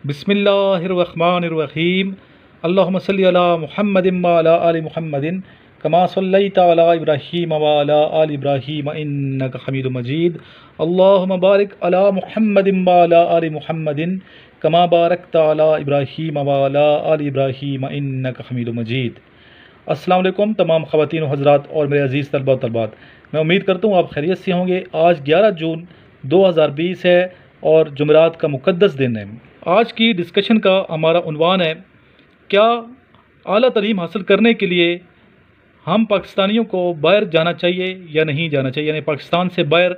बिस्मिल्लाहिर्रहमानिर्रहीम। अल्लाहुम्मा सल्लि अला मुहम्मदिन व अला आलि मुहम्मदिन कमा सल्लैता अला इब्राहीम व अला आलि इब्राहीम इन्नका हमीदुम मजीद। अल्लाहुम्मा बारिक अला मुहम्मदिन व अला आलि मुहम्मदिन कमा बारकता अला इब्राहीम व अला आलि इब्राहीम इन्नका हमीदुम मजीद। अस्सलाम वालेकुम तमाम ख़वातीन व हज़रात और मेरे अज़ीज़ तलबा व तलबात, मैं उम्मीद करता हूँ आप खैरियत से होंगे। आज 11 जून 2020 है और जुमेरात का मुक़द्दस दिन है। आज की डिस्कशन का हमारा उन्वान है, क्या आला तालीम हासिल करने के लिए हम पाकिस्तानियों को बाहर जाना चाहिए या नहीं जाना चाहिए, यानी पाकिस्तान से बाहर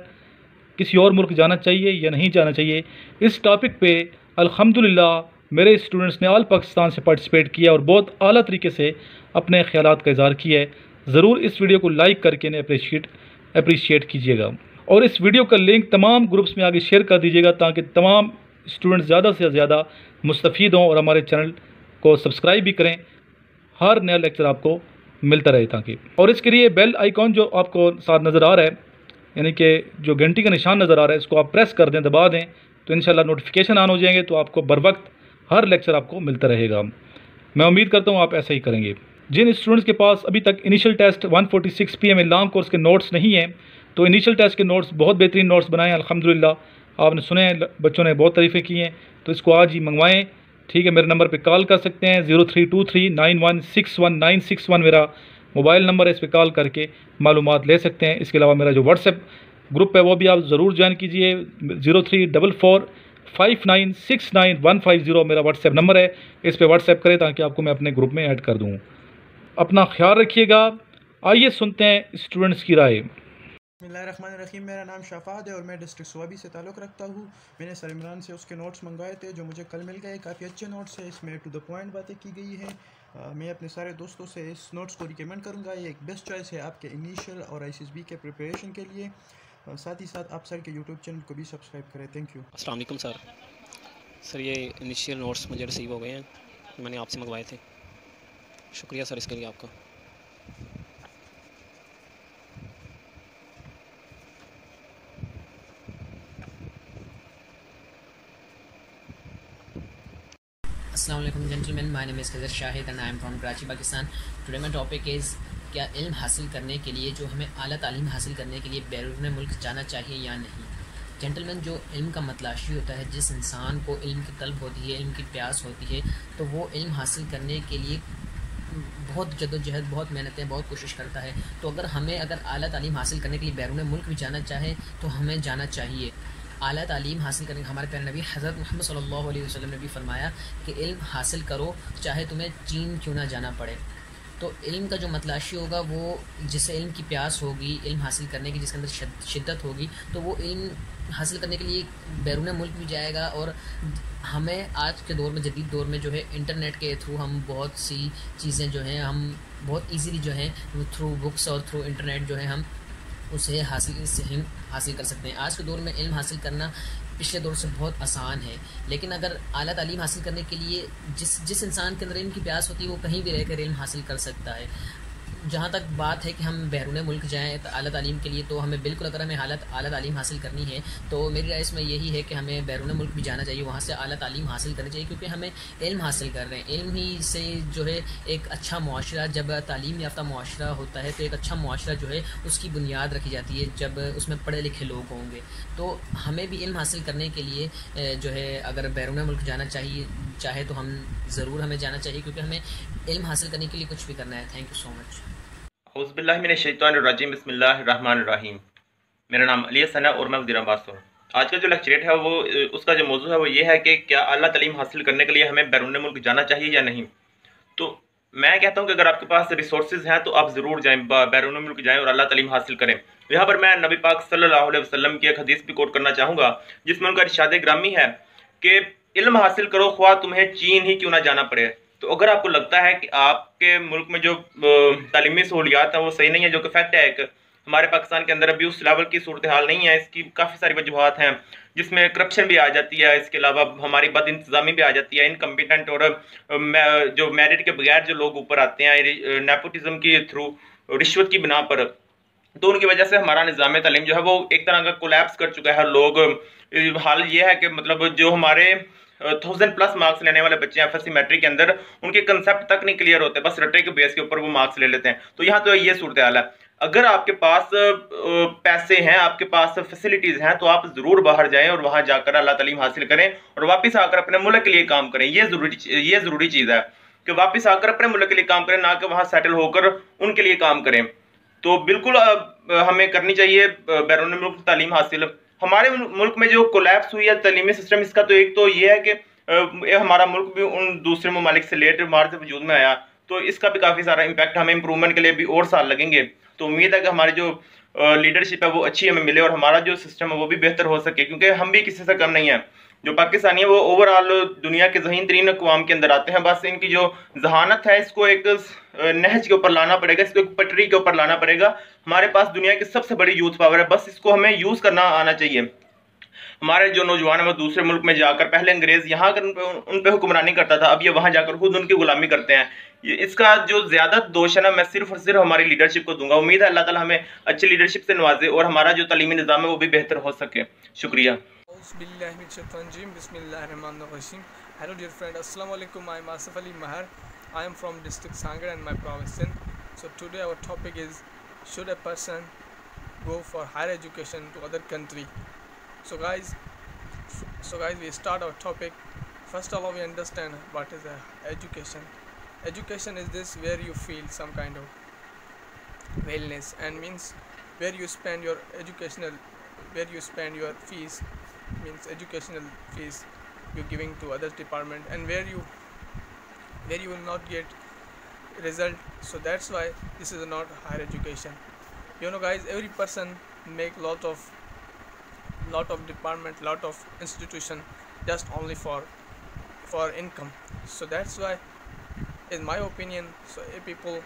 किसी और मुल्क जाना चाहिए या नहीं जाना चाहिए। इस टॉपिक पे अल्हम्दुलिल्लाह मेरे स्टूडेंट्स ने ऑल पाकिस्तान से पार्टिसिपेट किया और बहुत आला तरीके से अपने ख्यालात का इज़हार किया है। ज़रूर इस वीडियो को लाइक करके इन्हें अप्रिशिएट कीजिएगा और इस वीडियो का लिंक तमाम ग्रुप्स में आगे शेयर कर दीजिएगा ताकि तमाम स्टूडेंट्स ज़्यादा से ज़्यादा मुस्तफ़ीद हों और हमारे चैनल को सब्सक्राइब भी करें। हर नया लेक्चर आपको मिलता रहे ताकि, और इसके लिए बेल आइकॉन जो आपको साथ नज़र आ रहा है, यानी कि जो घंटी का निशान नज़र आ रहा है, इसको आप प्रेस कर दें, दबा दें, तो इंशाल्लाह नोटिफिकेशन ऑन हो जाएंगे, तो आपको बर वक्त हर लेक्चर आपको मिलता रहेगा। मैं उम्मीद करता हूँ आप ऐसा ही करेंगे। जिन स्टूडेंट्स के पास अभी तक initial test 146 PM long course के नोट्स नहीं हैं, तो इनिशियल टेस्ट के नोट्स बहुत बेहतरीन नोट्स बनाए हैं अल्हम्दुलिल्लाह। आपने सुने हैं, बच्चों ने बहुत तारीफ़ें की हैं, तो इसको आज ही मंगवाएं। ठीक है, मेरे नंबर पे कॉल कर सकते हैं, 0323916191 मेरा मोबाइल नंबर है, इस पर कॉल करके मालूमात ले सकते हैं। इसके अलावा मेरा जो व्हाट्सएप ग्रुप है वो भी आप ज़रूर ज्वाइन कीजिए, 03445969 मेरा व्हाट्सएप नंबर है, इस पर व्हाट्सएप करें ताकि आपको मैं अपने ग्रुप में ऐड कर दूँ। अपना ख्याल रखिएगा। आइए सुनते हैं स्टूडेंट्स की राय। बिस्मिल्लाहिर्रहमानिर्रहीम। मेरा नाम शाफाद है और मैं डिस्ट्रिक्ट स्वाबी से ताल्लुक़ रखता हूँ। मैंने सर इमरान से उसके नोट्स मंगवाए थे जो मुझे कल मिल गए। काफ़ी अच्छे नोट्स हैं, इसमें टू द पॉइंट बातें की गई हैं। मैं अपने सारे दोस्तों से इस नोट्स को रिकमेंड करूँगा। ये एक बेस्ट चॉइस है आपके इनिशियल और ICSB के प्रिपरेशन के लिए। साथ ही साथ आप सर के यूट्यूब चैनल को भी सब्सक्राइब करें। Thank you. अस्सलाम वालेकुम सर, ये इनिशियल नोट्स मुझे रिसीव हो गए हैं, मैंने आपसे मंगवाए थे। शुक्रिया सर इसके लिए आपका। Assalamu alaikum gentlemen, my name is Khizr Shahid and I am from Karachi, Pakistan. Today my topic is क्या इल्म हासिल करने के लिए, जो हमें आला तालीम हासिल करने के लिए बैरून मुल्क जाना चाहिए या नहीं। जेंटलमैन, जो इल्म का मतलाशी होता है, जिस इंसान को इल्म की तलब होती है, इल्म की प्यास होती है, तो वो इल्म हासिल करने के लिए बहुत जद्दोजहद, बहुत मेहनतें, बहुत कोशिश करता है। तो अगर आला तालीम हासिल करने के लिए बैरून मुल्क भी जाना चाहे तो हमें जाना चाहिए। आला तालीम हासिल करने, हमारे प्यारे नबी हज़रत मोहम्मद सल्लल्लाहु अलैहि वसल्लम ने भी फरमाया कि इल्म हासिल करो चाहे तुम्हें चीन क्यों ना जाना पड़े। तो इल्म का जो मतलाशी होगा, वो जिससे इल्म की प्यास होगी, इल्म हासिल करने की जिसके अंदर शिद्दत होगी, तो वो इल्म हासिल करने के लिए बैरून मुल्क भी जाएगा। और हमें आज के दौर में, जदीद दौर में जो है, इंटरनेट के थ्रू हम बहुत सी चीज़ें जो हैं हम बहुत ईजीली जो है थ्रू बुक्स और थ्रू इंटरनेट जो है हम उसे हासिल कर सकते हैं। आज के दौर में इल्म हासिल करना पिछले दौर से बहुत आसान है, लेकिन अगर आला तालीम हासिल करने के लिए जिस इंसान के अंदर इल्म की प्यास होती है, वो कहीं भी रहकर इल्म हासिल कर सकता है। जहाँ तक बात है कि हम बैरून मुल्क जाएँ तो आला तालीम के लिए, तो हमें बिल्कुल, अगर हमें आला तालीम हासिल करनी है तो मेरी राय इसमें यही है कि हमें बैरून मुल्क भी जाना चाहिए, वहाँ से आला तालीम हासिल करनी चाहिए, क्योंकि हमें इल्म हासिल कर रहे हैं। इल्म ही से जो है एक अच्छा मुआशरा, जब तालीम याफ्ता मुआशरा होता है तो एक अच्छा मुआशरा जो है उसकी बुनियाद रखी जाती है जब उसमें पढ़े लिखे लोग होंगे। तो हमें भी इल्म हासिल करने के लिए जो है अगर बैरून मुल्क जाना चाहे तो हम ज़रूर हमें जाना चाहिए, क्योंकि हमें इल्म हासिल करने के लिए कुछ भी करना है। Thank you so much. औज़ुबिल्लाहि मिनश्शैतानिर्रजीम, बिस्मिल्लाहिर्रहमानिर्रहीम। मेरा नाम अली हसन है और मैं वज़ीराबाद से हूँ। आज का जो लेक्चरेट है वो उसका जो मौजू है वो ये है कि क्या आला तालीम हासिल करने के लिए हमें बैरून मुल्क जाना चाहिए या नहीं। तो मैं कहता हूँ कि अगर आपके पास रिसोर्सेज हैं तो आप ज़रूर जाएँ, बैरून मुल्क जाएँ और आला तालीम हासिल करें। यहाँ पर मैं नबी पाक सल्लल्लाहु अलैहि वसल्लम की एक हदीस भी कोट करना चाहूँगा, जिसमें उनका इरशाद ग्रामी है कि इल्म हासिल करो ख्वाह तुम्हें चीन ही क्यों ना जाना पड़े। तो अगर आपको लगता है कि आपके मुल्क में जो तालीमी सहूलियात हैं वो सही नहीं है, जो कि फैक्ट है, एक हमारे पाकिस्तान के अंदर अभी उस लेवल की सूरत हाल नहीं है, इसकी काफ़ी सारी वजूहत हैं, जिसमें करप्शन भी आ जाती है, इसके अलावा हमारी बद इंतज़ामी भी आ जाती है, इनकम्पिटेंट और जो मेरिट के बगैर जो लोग ऊपर आते हैं नेपोटिज्म के थ्रू, रिश्वत की बिना पर, तो उनकी वजह से हमारा निज़ाम तालीम जो है वो एक तरह का कोलैप्स कर चुका है। लोग हाल ये है कि मतलब जो हमारे 1000+ मार्क्स लेने वाले बच्चे हैं FSC मैट्रिक के अंदर, उनके कंसेप्ट तक नहीं क्लियर होते, बस रटे के बेस के ऊपर वो मार्क्स ले लेते हैं। तो यहाँ तो ये सूरत हाल है। अगर आपके पास पैसे हैं, आपके पास फैसिलिटीज़ हैं, तो आप ज़रूर बाहर जाएं और वहाँ जाकर अल्लाह तालीम हासिल करें और वापस आकर अपने मुल्क के लिए काम करें। ये ज़रूरी चीज़ है कि वापस आकर अपने मुल्क के लिए काम करें, ना कि वहाँ सेटल होकर उनके लिए काम करें। तो बिल्कुल हमें करनी चाहिए बैरून मुल्क तालीम हासिल। हमारे मुल्क में जो कोलैप्स हुई है तालीमी सिस्टम, इसका तो एक तो ये है कि हमारा मुल्क भी उन दूसरे ममालिक से लेट मार्च से वजूद में आया, तो इसका भी काफ़ी सारा इम्पैक्ट, हमें इम्प्रूवमेंट के लिए भी और साल लगेंगे। तो उम्मीद है कि हमारी जो लीडरशिप है वो अच्छी हमें मिले और हमारा जो सिस्टम है वो भी बेहतर हो सके, क्योंकि हम भी किसी से कम नहीं है। जो पाकिस्तानी है वो ओवरऑल दुनिया के ज़हीन तरीन अक़वाम के अंदर आते हैं, बस इनकी जो जहानत है इसको एक नहज के ऊपर लाना पड़ेगा, इसको एक पटरी के ऊपर लाना पड़ेगा। हमारे पास दुनिया की सबसे बड़ी यूथ पावर है, बस इसको हमें यूज़ करना आना चाहिए। हमारे जो नौजवान है वो दूसरे मुल्क में जाकर, पहले अंग्रेज़ यहाँ कर उन पर हुक्मरानी करता था, अब ये वहाँ जाकर खुद उनकी गुलामी करते हैं। इसका जो ज़्यादा दोष है ना, मैं सिर्फ और सिर्फ हमारी लीडरशिप को दूंगा। उम्मीद है अल्लाह ताला हमें अच्छी लीडरशिप से नवाजे और हमारा जो तालीमी निज़ाम है वो भी बेहतर हो सके। शुक्रिया। Hello dear friend, Assalamu alaikum. I am Asif Ali Mahar. I am from district Sangar and my province Sindh. So today our topic is, should a person go for higher education to other country? So guys we start our topic. First of all, we understand what is education. Education is this where you feel some kind of wellness, and means where you spend your fees, means educational fees you're giving to other department, and where you will not get result. So that's why this is not higher education. You know guys, every person make lot of department, lot of institution just only for income. So that's why, in my opinion, so if people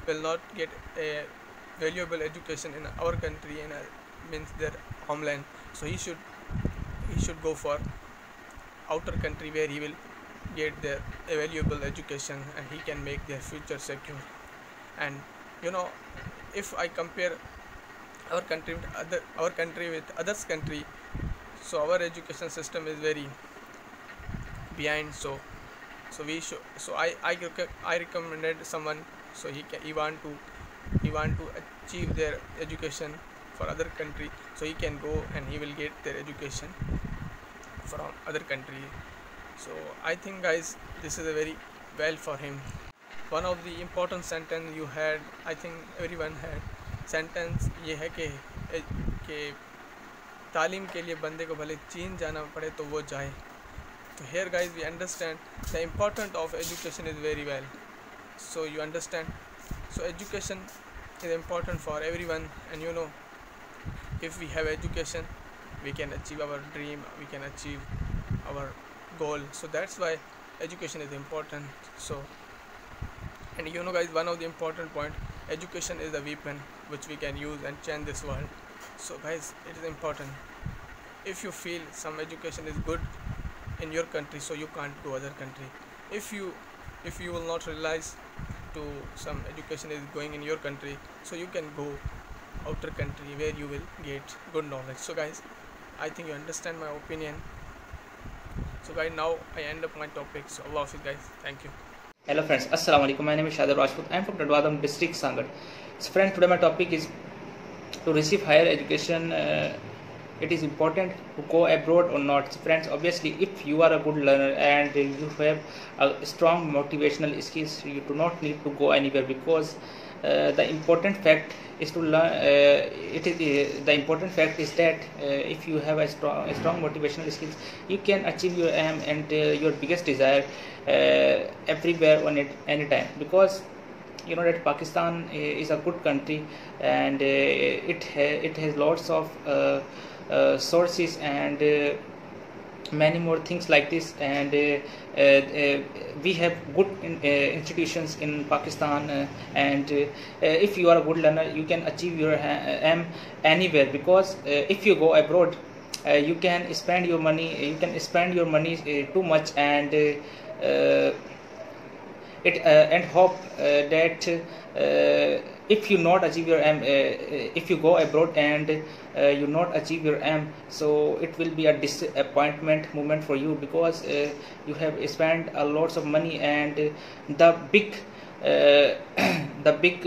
will not get a valuable education in our country, in means their homeland, so he should go for outer country where he will get their valuable education and he can make their future secure. And you know, if I compare our country with others country, so our education system is very behind. So I recommended someone, so he want to achieve their education for other country, so he can go and he will get their education from other country. So I think guys, this is a very well for him. One of the important sentence you had, I think everyone had, sentence ये है कि तालीम के लिए बंदे को भले चीन जाना पड़े तो वो जाए. So here guys, we understand the importance of education is very well. So you understand, so education is important for everyone, and you know, if we have education, we can achieve our dream, we can achieve our goal. So that's why education is important. So, and you know guys, one of the important point, education is a weapon which we can use and change this world. So guys, it is important. If you feel some education is good in your country, so you can't go other country. If you will not realize to some education is going in your country, so you can go outer country where you will get good knowledge. So guys, I think you understand my opinion. So guys, now I end up my topic. So Allah Hafiz guys, thank you. Hello friends, Assalamu alaikum. My name is Shadar Rajput. I am from Dadwadam district Sangar. So friends, today my topic is to receive higher education. It is important to go abroad or not. So friends, obviously if you are a good learner and you have a strong motivational skills, you do not need to go anywhere, because the important fact is to learn. The important fact is that if you have a strong motivational skills, you can achieve your aim and your biggest desire everywhere on it anytime, because you know that Pakistan is a good country, and it has lots of sources and many more things like this, and we have good institutions in Pakistan, and if you are a good learner, you can achieve your aim anywhere, because if you go abroad, you can spend your money too much, and and hope that if you not achieve your aim, if you go abroad and you not achieve your aim, so it will be a disappointment moment for you, because you have spent a lots of money, and the big the big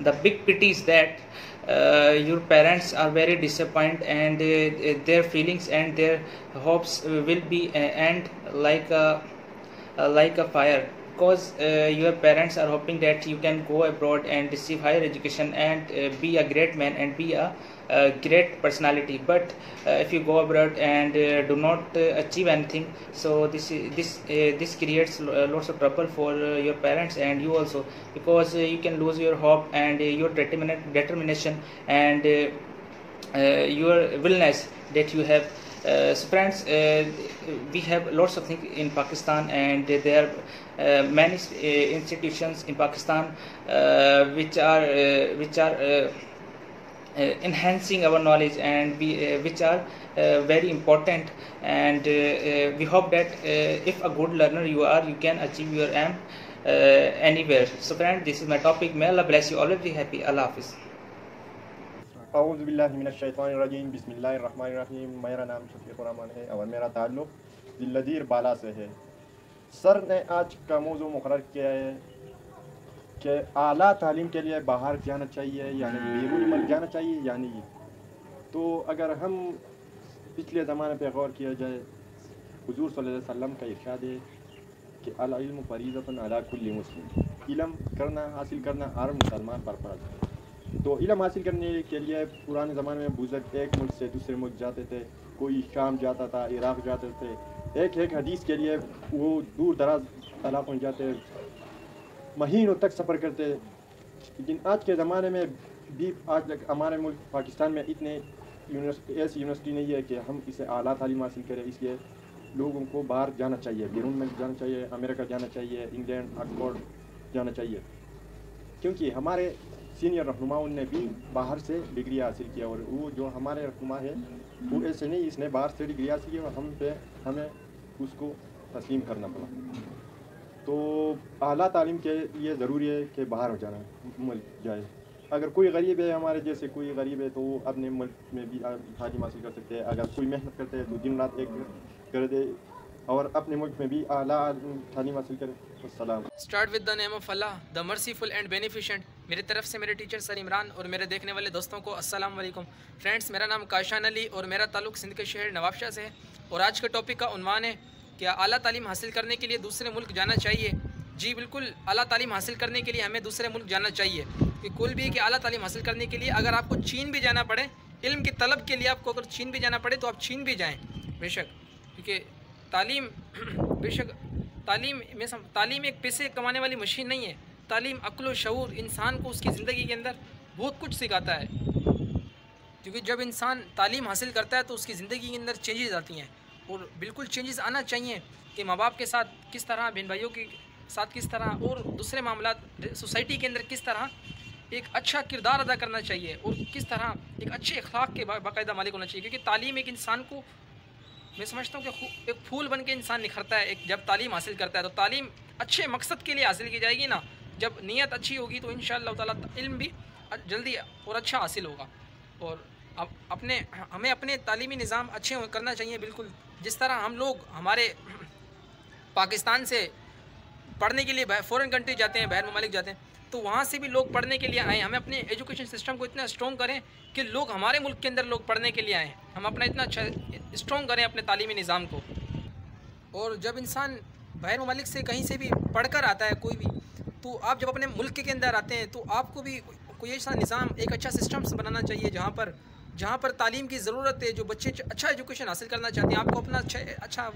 the big pity is that your parents are very disappointed, and their feelings and their hopes will be end like a fire, because your parents are hoping that you can go abroad and receive higher education and be a great man and be a great personality. But if you go abroad and do not achieve anything, so this creates lots of trouble for your parents and you also, because you can lose your hope and your determination and your willingness that you have. So friends, we have lots of things in Pakistan, and there are many institutions in Pakistan which are enhancing our knowledge, and which are very important, and we hope that if a good learner you are, you can achieve your aim anywhere. So friends, this is my topic. May Allah bless you. Always be happy. Allah Hafiz. औज़ुबिल्लाहिमिनश्शैतानिर्रजीम बिस्मिल्लाहिर्रहमानिर्रहीम। मेरा नाम शफीक़ुर रहमान है और मेरा ताल्लुक़ दिल्लदीर बाला से है। Sir ने आज का मौजू मुक़र्रर किया है कि आला तालीम के लिए बाहर जाना चाहिए यानी बैरून मुल्क जाना चाहिए या नहीं। तो अगर हम पिछले ज़माने पे गौर किया जाए, हुज़ूर सल्लल्लाहु अलैहि वसल्लम का इरशाद है कि अल इल्मु फरीज़तुन अला कुल्लि मुस्लिम, इल्म करना हासिल करना हर मुसलमान पर फ़र्ज़ है। तो इल्म हासिल करने के लिए पुराने ज़माने में बुज़ुर्ग एक मुल्क से दूसरे मुल्क जाते थे, कोई शाम जाता था, इराक़ जाते थे, एक हदीस के लिए वो दूर दराज तला पहुँच जाते, महीनों तक सफ़र करते। लेकिन आज के ज़माने में भी आज तक हमारे मुल्क पाकिस्तान में इतने ऐसी यूनिवर्सिटी नहीं है कि हम इसे आला तालीम हासिल करें। इसलिए लोगों को बाहर जाना चाहिए, बैरून मुल्क जाना चाहिए, अमेरिका जाना चाहिए, इंग्लैंड ऑक्सफोर्ड जाना चाहिए, क्योंकि हमारे सीनियर रहनुमाओं ने भी बाहर से डिग्री हासिल किया और वो जो हमारे रहनुमा है वो ऐसे नहीं, इसने बाहर से डिग्री हासिल की और हमें उसको तस्लीम करना पड़ा। तो आला तालीम के लिए ज़रूरी है कि बाहर हो जाना मुल्क जाए। अगर कोई गरीब है, हमारे जैसे कोई गरीब है, तो वो अपने मुल्क में भी तालीम हासिल कर सकते हैं। अगर कोई मेहनत करते हैं तो दिन रात एक कर दे और अपने मुल्क में भी आला तालीम हासिल करें। Start with the name of Allah the merciful and beneficent. मेरी तरफ से मेरे टीचर सर इमरान और मेरे देखने वाले दोस्तों को अस्सलाम वालेकुम। फ्रेंड्स, मेरा नाम काशान अली और मेरा ताल्लुक़ सिंध के शहर नवाबशाह से है और आज के टॉपिक का उन्वान है क्या आला तालीम हासिल करने के लिए दूसरे मुल्क जाना चाहिए। जी बिल्कुल, आला तालीम हासिल करने के लिए हमें दूसरे मुल्क जाना चाहिए। कि कुल भी है कि आला तालीम हासिल करने के लिए अगर आपको चीन भी जाना पड़े, इल्म की तलब के लिए आपको अगर चीन भी जाना पड़े तो आप चीन भी जाएँ बेशक, क्योंकि तालीम बेशक तालीम एक पैसे कमाने वाली मशीन नहीं है। तालीम अक्ल व शऊर इंसान को उसकी ज़िंदगी के अंदर बहुत कुछ सिखाता है, क्योंकि जब इंसान तालीम हासिल करता है तो उसकी ज़िंदगी के अंदर चेंजेस आती हैं और बिल्कुल चेंजेस आना चाहिए कि माँ बाप के साथ किस तरह, बहन भाइयों के साथ किस तरह और दूसरे मामलात सोसाइटी के अंदर किस तरह एक अच्छा किरदार अदा करना चाहिए और किस तरह एक अच्छे अखलाक के बाकायदा मालिक होना चाहिए। क्योंकि तालीम एक इंसान को, मैं समझता हूँ कि एक फूल बन के इंसान निखरता है एक जब तालीम हासिल करता है। तो तालीम अच्छे मकसद के लिए हासिल की जाएगी ना, जब नीयत अच्छी होगी तो इंशाअल्लाह ताला इल्म भी जल्दी और अच्छा हासिल होगा। और अब हमें अपने तालीमी निज़ाम अच्छे करना चाहिए। बिल्कुल जिस तरह हम लोग हमारे पाकिस्तान से पढ़ने के लिए फ़ॉरेन कंट्री जाते हैं, बाहर ममालिक जाते हैं, तो वहाँ से भी लोग पढ़ने के लिए आएँ। हमें अपने एजुकेशन सिस्टम को इतना स्ट्रॉन्ग करें कि लोग हमारे मुल्क के अंदर लोग पढ़ने के लिए आएँ। हम अपना इतना अच्छा स्ट्रॉन्ग करें अपने तालीमी निज़ाम को। और जब इंसान बाहर ममालिक से कहीं से भी पढ़ कर आता है कोई भी, तो आप जब अपने मुल्क के अंदर आते हैं तो आपको भी कोई ऐसा निज़ाम, एक अच्छा सिस्टम बनाना चाहिए जहाँ पर तालीम की ज़रूरत है। जो बच्चे अच्छा एजुकेशन हासिल करना चाहते हैं, आपको अपना अच्छा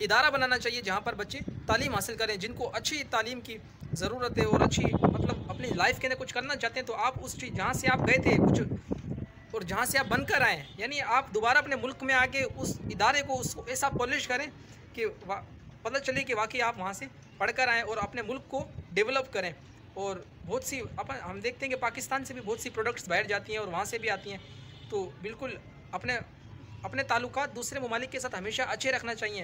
इदारा बनाना चाहिए जहाँ पर बच्चे तालीम हासिल करें। जिनको अच्छी तालीम की ज़रूरत है और अच्छी मतलब अपनी लाइफ के अंदर कुछ करना चाहते हैं, तो आप उस चीज़ जहाँ से आप गए थे कुछ और जहाँ से आप बनकर आएँ, यानी आप दोबारा अपने मुल्क में आके उस इदारे को उसको ऐसा पॉलिश करें कि पता चले कि वाकई आप वहाँ से पढ़ कर आएँ और अपने मुल्क को डेवलप करें। और बहुत सी हम देखते हैं कि पाकिस्तान से भी बहुत सी प्रोडक्ट्स बाहर जाती हैं और वहाँ से भी आती हैं। तो बिल्कुल अपने ताल्लुकात दूसरे ममालिक के साथ हमेशा अच्छे रखना चाहिए।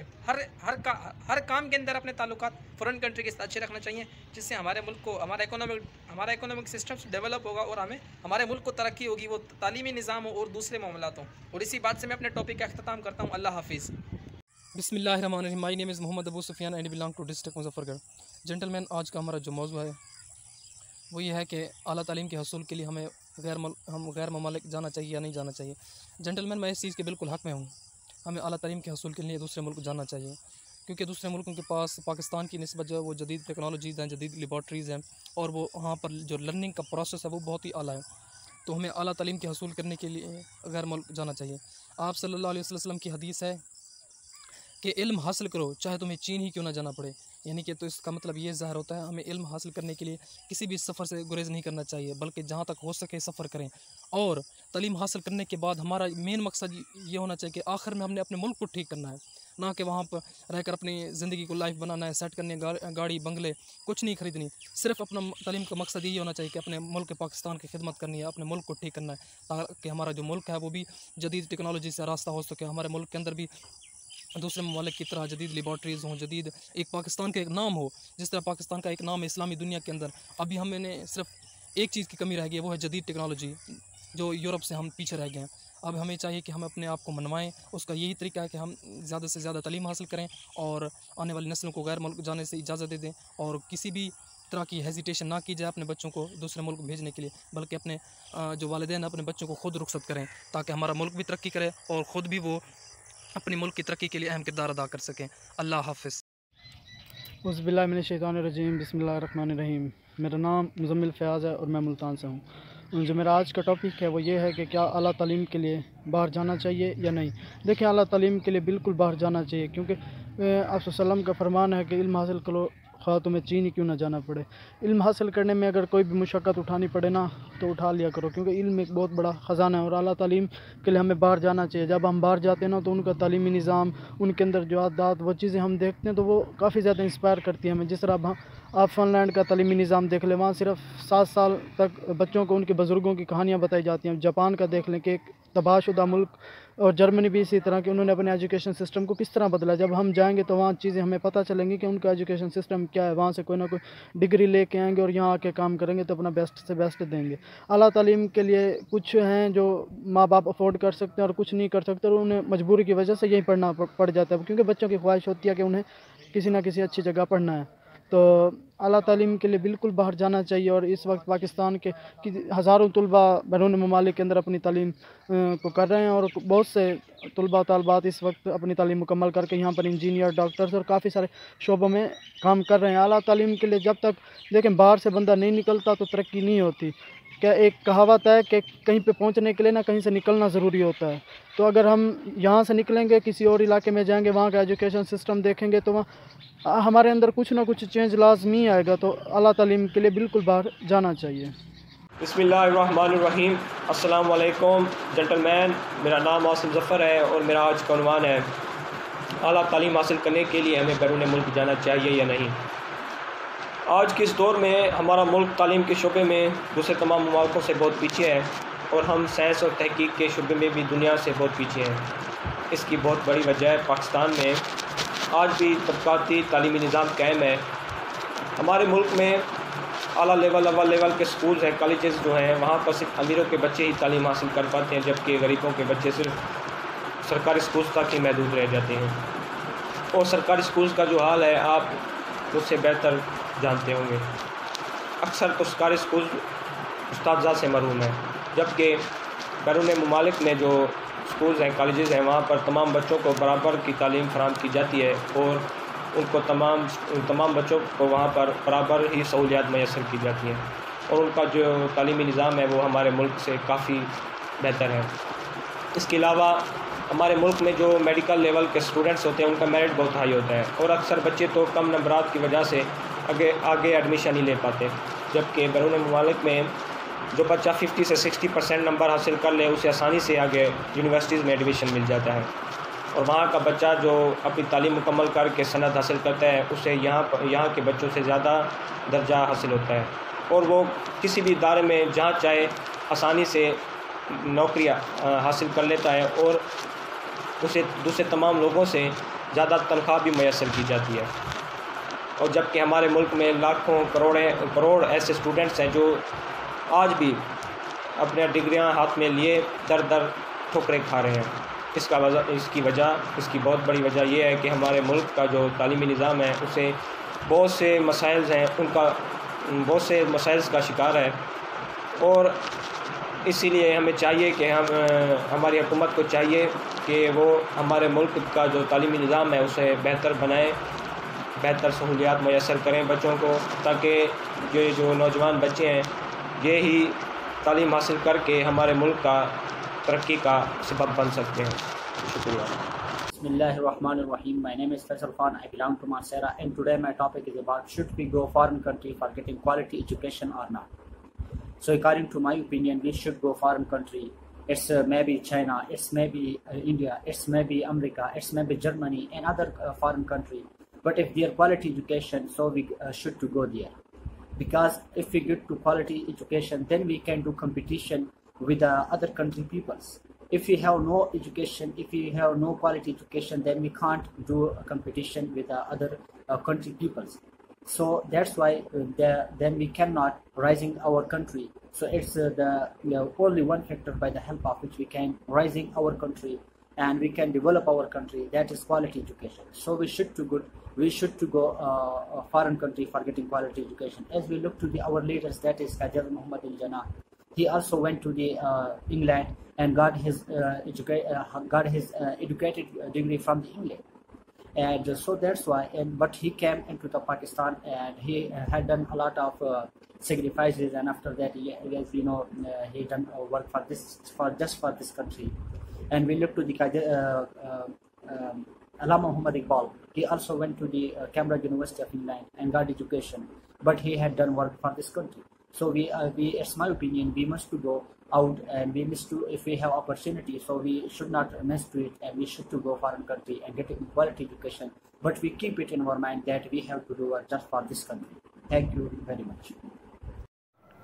हर काम के अंदर अपने ताल्लुकात फ़ॉरेन कंट्री के साथ अच्छे रखना चाहिए, जिससे हमारे मुल्क को हमारा इकोनॉमिक सिस्टम डेवलप होगा और हमारे मुल्क को तरक्की होगी, वो तालीमी निज़ाम हो और दूसरे मामलात हों। और इसी बात से मैं अपने टॉपिक का अख्ताम करता हूँ। अल्लाह हाफिज़। बिस्मिल्लाहिर्रहमानिर्रहीम। My name is Mohammad Abu Sufiyan and belong to district Muzaffargarh. Gentleman, आज का हमारा जो मौजू है वो ये है कि आला तालीम के हसूल के लिए हम गैर ममालिक जाना चाहिए या नहीं जाना चाहिए। जेंटलमैन, मैं इस चीज़ के बिल्कुल हक़ में हूँ। हमें आला तालीम के हसूल के लिए दूसरे मुल्क जाना चाहिए, क्योंकि दूसरे मुल्कों के पास पाकिस्तान की निस्बत जो है वो जदीद टेक्नोलॉजीज़ हैं, जदीद लेबॉर्ट्रीज़ हैं, और वो वहाँ पर जो लर्निंग का प्रोसेस है वो बहुत ही आला है। तो हमें आला तालीम के हसूल करने के लिए गैर मुल्क जाना चाहिए। आप सल्लल्लाहु अलैहि वसल्लम की हदीस है कि इल्म हासिल करो चाहे तुम्हें चीन ही क्यों ना जाना पड़े। यानी कि तो इसका मतलब ये ज़ाहिर होता है हमें इल्म हासिल करने के लिए किसी भी सफ़र से गुरेज नहीं करना चाहिए, बल्कि जहाँ तक हो सके सफ़र करें। और तालीम हासिल करने के बाद हमारा मेन मकसद ये होना चाहिए कि आखिर में हमने अपने मुल्क को ठीक करना है, ना कि वहाँ पर रहकर अपनी ज़िंदगी को लाइफ बनाना है, सेट करने गाड़ी बंगले कुछ नहीं ख़रीदनी। सिर्फ अपना तालीम का मकसद यही होना चाहिए कि अपने मुल्क पाकिस्तान की खिदमत करनी है, अपने मुल्क को ठीक करना है, ताकि हमारा जो मुल्क है वो भी जदीद टेक्नोलॉजी से रास्ता हो सके। हमारे मुल्क के अंदर भी दूसरे ममालिक की तरह जदीद लेबॉर्ट्रीज़ हों, जदीद एक पाकिस्तान का एक नाम हो, जिस तरह पाकिस्तान का एक नाम है इस्लामी दुनिया के अंदर। अभी हमें सिर्फ एक चीज़ की कमी रह गई है, वो है जदीद टेक्नोलॉजी, जो यूरोप से हम पीछे रह गए हैं। अब हमें चाहिए कि हम अपने आप को मनवाएं। उसका यही तरीका है कि हम ज़्यादा से ज़्यादा तालीम हासिल करें और आने वाली नस्लों को गैर मुल्क जाने से इजाज़त दे दें, और किसी भी तरह की हेजिटेशन ना की जाए अपने बच्चों को दूसरे मुल्क भेजने के लिए, बल्कि अपने जो वालिदैन अपने बच्चों को खुद रुखसत करें, ताकि हमारा मुल्क भी तरक्की करे और ख़ुद भी वो अपने मुल्क की तरक्की के लिए अहम किरदार अदा कर सकें। अल्लाह हाफ़िज़। औज़ुबिल्लाहिमिनश्शैतानिर्रजीम, बिस्मिल्लाहिर्रहमानिर्रहीम। मेरा नाम मुज़म्मिल फ़याज़ है और मैं मुल्तान से हूँ। जो मेरा आज का टॉपिक है वो ये है कि क्या आला तालीम के लिए बाहर जाना चाहिए या नहीं। देखिए, आला तालीम के लिए बिल्कुल बाहर जाना चाहिए, क्योंकि आप सल्लम का फरमान है कि इल्म हासिल करो खा तुम्हें चीन ही क्यों ना जाना पड़े। इल्म हासिल करने में अगर कोई भी मुशक्क़त उठानी पड़े ना तो उठा लिया करो, क्योंकि इल्म एक बहुत बड़ा ख़जाना है और आला तालीम के लिए हमें बाहर जाना चाहिए। जब हम बाहर जाते हैं ना तो उनका तालीमी निज़ाम, उनके अंदर जो आदात, वो चीज़ें हम देखते हैं तो वो काफ़ी ज़्यादा इंस्पायर करती हैं हमें। जिस तरह आप फ़िनलैंड का तालीमी निज़ाम देख लें, वहाँ सिर्फ 7 साल तक बच्चों को उनके बुज़ुर्गों की कहानियाँ बताई जाती हैं। जापान का देख लें कि एक तबाहशुदा मुल्क, और जर्मनी भी इसी तरह के, उन्होंने अपने एजुकेशन सिस्टम को किस तरह बदला। जब हम जाएंगे तो वहाँ चीज़ें हमें पता चलेंगी कि उनका एजुकेशन सिस्टम क्या है। वहाँ से कोई ना कोई डिग्री लेके आएंगे और यहाँ आके काम करेंगे तो अपना बेस्ट से बेस्ट देंगे। आला तालीम के लिए कुछ हैं जो माँ बाप अफोर्ड कर सकते हैं और कुछ नहीं कर सकते, और उन्हें मजबूरी की वजह से यही पढ़ना पड़ जाता है, क्योंकि बच्चों की ख्वाहिश होती है कि उन्हें किसी ना किसी अच्छी जगह पढ़ना है। तो आला तालीम के लिए बिल्कुल बाहर जाना चाहिए। और इस वक्त पाकिस्तान के हज़ारों तलबा बैरून ममालिक के अंदर अपनी तालीम को कर रहे हैं, और बहुत से तलबा तालबात इस वक्त अपनी तालीम मुकम्मल करके यहाँ पर इंजीनियर, डॉक्टर्स और काफ़ी सारे शोबों में काम कर रहे हैं। आला तालीम के लिए जब तक देखें बाहर से बंदा नहीं निकलता तो तरक्की नहीं होती। क्या एक कहावत है कि कहीं पे पहुंचने के लिए ना कहीं से निकलना ज़रूरी होता है। तो अगर हम यहाँ से निकलेंगे, किसी और इलाके में जाएंगे, वहाँ का एजुकेशन सिस्टम देखेंगे तो वहाँ हमारे अंदर कुछ ना कुछ चेंज लाजमी आएगा। तो आला तालीम के लिए बिल्कुल बाहर जाना चाहिए। बिस्मिल्लाहिर्रहमानिर्रहीम। अस्सलाम वालेकुम जेंटलमैन, मेरा नाम आसिम ज़फ़र है और मेरा आज का उन्वान है आला तालीम हासिल करने के लिए हमें बैरून मुल्क जाना चाहिए या नहीं। आज के इस दौर में हमारा मुल्क तालीम के शोबे में दूसरे तमाम ममालिकों से बहुत पीछे है, और हम साइंस और तहकीक के शोबे में भी दुनिया से बहुत पीछे हैं। इसकी बहुत बड़ी वजह है पाकिस्तान में आज भी तबकाती तालीमी निज़ाम कायम है। हमारे मुल्क में आला लेवल, अव्वल लेवल के स्कूल्स हैं, कॉलेजेस जो हैं, वहाँ पर सिर्फ अमीरों के बच्चे ही तालीम हासिल कर पाते हैं, जबकि गरीबों के बच्चे सिर्फ सरकारी स्कूल्स तक ही महदूद रह जाते हैं। और सरकारी स्कूल्स का जो हाल है आप उससे बेहतर जानते होंगे। अक्सर तो सरकारी स्कूल उस्ताद से महरूम है, जबकि बैरून ममालिक में जो स्कूल्स हैं, कॉलेजेस हैं, वहाँ पर तमाम बच्चों को बराबर की तालीम फराहम की जाती है और उनको तमाम बच्चों को वहाँ पर बराबर ही सहूलियात मैसर की जाती हैं, और उनका जो तालीमी निज़ाम है वो हमारे मुल्क से काफ़ी बेहतर है। इसके अलावा हमारे मुल्क में जो मेडिकल लेवल के स्टूडेंट्स होते हैं उनका मेरिट बहुत हाई होता है, और अक्सर बच्चे तो कम नंबरात की वजह से आगे एडमिशन नहीं ले पाते, जबकि बैरून ममालिक में जो बच्चा 50 से 60% नंबर हासिल कर ले उसे आसानी से आगे यूनिवर्सिटीज़ में एडमिशन मिल जाता है, और वहाँ का बच्चा जो अपनी तालीम मुकम्मल करके सनद हासिल करता है उसे यहाँ के बच्चों से ज़्यादा दर्जा हासिल होता है, और वो किसी भी इदारे में जहाँ चाहे आसानी से नौकरी हासिल कर लेता है, और उसे दूसरे तमाम लोगों से ज़्यादा तनख्वाह भी मैसर की जाती है। और जबकि हमारे मुल्क में लाखों करोड़ ऐसे स्टूडेंट्स हैं जो आज भी अपने डिग्रियां हाथ में लिए दर दर ठोकरें खा रहे हैं। इसकी बहुत बड़ी वजह यह है कि हमारे मुल्क का जो तालीमी निज़ाम है उसे बहुत से मसाइल का शिकार है। और इसीलिए हमें चाहिए कि हमारी हुकूमत को चाहिए कि वो हमारे मुल्क का जो तालीमी निज़ाम है उसे बेहतर बनाए, बेहतर सहूलियात मैसर करें बच्चों को, ताकि ये जो नौजवान बच्चे हैं ये ही तालीम हासिल करके हमारे मुल्क का तरक्की का सबब बन सकते हैं। शुक्रिया। Bismillahirrahmanirrahim. My name is Faisal Khan. I belong to Marsera, and today my topic is about should we go foreign country for getting quality education or not. So according to my opinion, we should go foreign country. It's maybe China, it's maybe India, it's maybe America, it's maybe Germany and other foreign country. But if they are quality education, so we should to go there. Because if we get to quality education, then we can do competition with the other country peoples. If we have no education, if we have no quality education, then we can't do a competition with the other country peoples. So that's why then we cannot rising our country. So it's only one factor by the help of which we can rising our country and we can develop our country. That is quality education. So we should to go a foreign country for getting quality education. As we look to our leaders, that is Qajar Muhammad al-Jinnah. He also went to the England and got his educated degree from the England, and so that's why. But he came into the Pakistan and he had done a lot of sacrifices, and after that, he done work for this country. And we look to the Allama Muhammad Iqbal. He also went to the Cambridge University of England and got education, but he had done work for this country. So it's my opinion, we must to go out and we must to, if we have opportunity, so we should not mess to it and we should to go foreign country and get quality education. But we keep it in our mind that we have to do it just for this country. Thank you very much.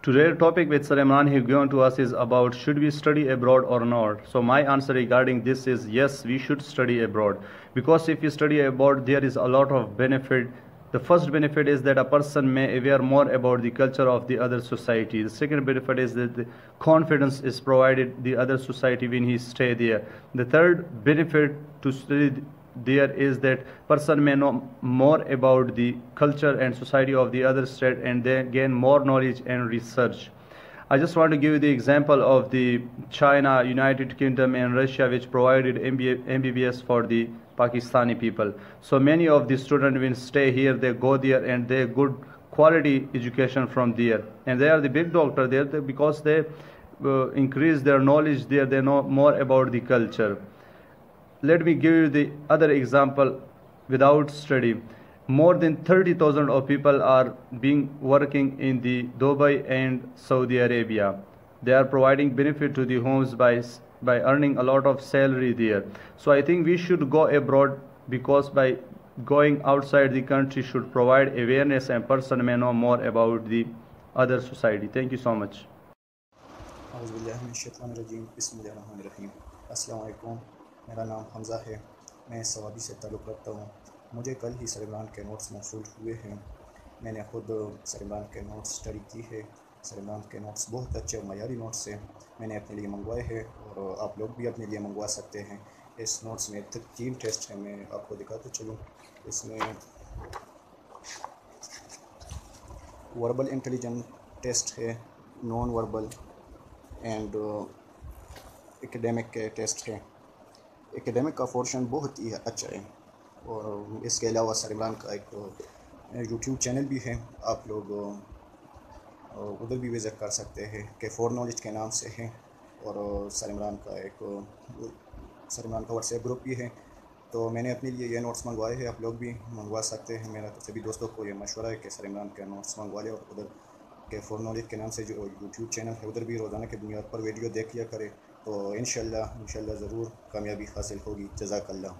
Today's topic which Sir Imran has given to us is about should we study abroad or not. So my answer regarding this is yes, we should study abroad, because if you study abroad there is a lot of benefit. The first benefit is that a person may aware more about the culture of the other society. The second benefit is that the confidence is provided the other society when he stay there. The third benefit to study there is that person may know more about the culture and society of the other state and they gain more knowledge and research. I just want to give you the example of the China, United Kingdom and Russia, which provided MBBS for the Pakistani people. So many of the students will stay here, they go there and they good quality education from there. And they are the big doctor there because they increase their knowledge there, they know more about the culture. Let me give you the other example without study. More than 30,000 of people are working in the Dubai and Saudi Arabia. They are providing benefit to the homes by earning a lot of salary there. So I think we should go abroad, because by going outside the country should provide awareness and person may know more about the other society. Thank you so much. मेरा नाम हमज़ा है, मैं सवाबी से ताल्लुक़ रखता हूँ। मुझे कल ही सर इमरान के नोट्स मौसूल हुए हैं। मैंने ख़ुद सर इमरान के नोट्स स्टडी की है। सर इमरान के नोट्स बहुत अच्छे और मयारी नोट्स हैं, मैंने अपने लिए मंगवाए हैं और आप लोग भी अपने लिए मंगवा सकते हैं। इस नोट्स में 3 टेस्ट हैं, मैं आपको दिखाते चलूँ। इसमें वर्बल इंटेलिजेंस टेस्ट है, नॉन वर्बल एंड एकेडमिक के टेस्ट हैं। एकेडमिक का पोर्शन बहुत ही अच्छा है और इसके अलावा सर इमरान का एक यूट्यूब चैनल भी है, आप लोग उधर भी विज़िट कर सकते हैं कि फॉर नॉलेज के नाम से है। और सर इमरान का व्हाट्सएप ग्रुप भी है। तो मैंने अपने लिए ये नोट्स मंगवाए हैं, आप लोग भी मंगवा सकते हैं। मेरा तो सभी दोस्तों को ये मशवरा है कि सर इमरान के नोट्स मंगवा लें और उधर के फॉर नॉलेज के नाम से जो यूट्यूब चैनल है उधर भी रोज़ाना की बुनियाद पर वीडियो देख लिया करें। तो इंशाल्लाह ज़रूर कामयाबी हासिल होगी। जज़ाकल्लाह।